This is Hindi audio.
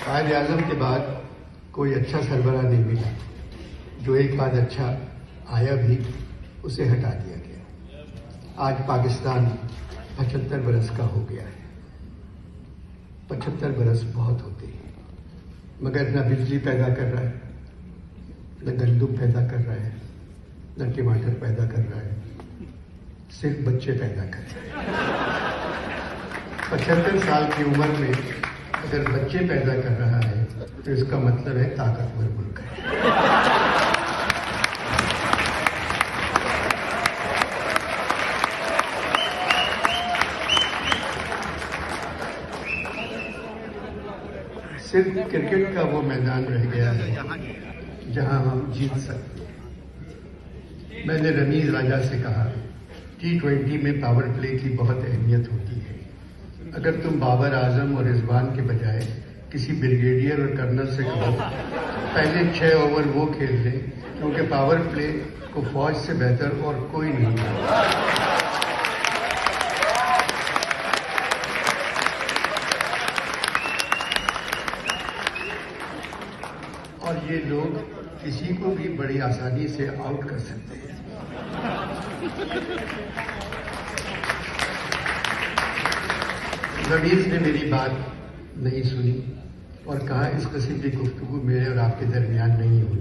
कायद आजम के बाद कोई अच्छा सरबराह नहीं मिला। जो एक बाद अच्छा आया भी, उसे हटा दिया गया। आज पाकिस्तान 75 बरस का हो गया है। 75 बरस बहुत होते हैं, मगर न बिजली पैदा कर रहा है, न गंदम पैदा कर रहा है, न टमाटर पैदा कर रहा है, सिर्फ बच्चे पैदा कर रहा है। 75 साल की उम्र में अगर बच्चे पैदा कर रहा है तो इसका मतलब है ताकतवर मुल्क है। सिर्फ क्रिकेट का वो मैदान रह गया है जहां हम जीत सकते हैं। मैंने रमीज राजा से कहा, T20 में पावर प्ले की बहुत अहमियत होती है। अगर तुम बाबर आजम और रिजवान के बजाय किसी ब्रिगेडियर और कर्नल से कहो पहले 6 ओवर वो खेल लें, क्योंकि पावर प्ले को फौज से बेहतर और कोई नहीं है। और ये लोग किसी को भी बड़ी आसानी से आउट कर सकते हैं। रमीज ने मेरी बात नहीं सुनी और कहा, इस किस्म की गुफ्तगू मेरे और आपके दरमियान नहीं हुई।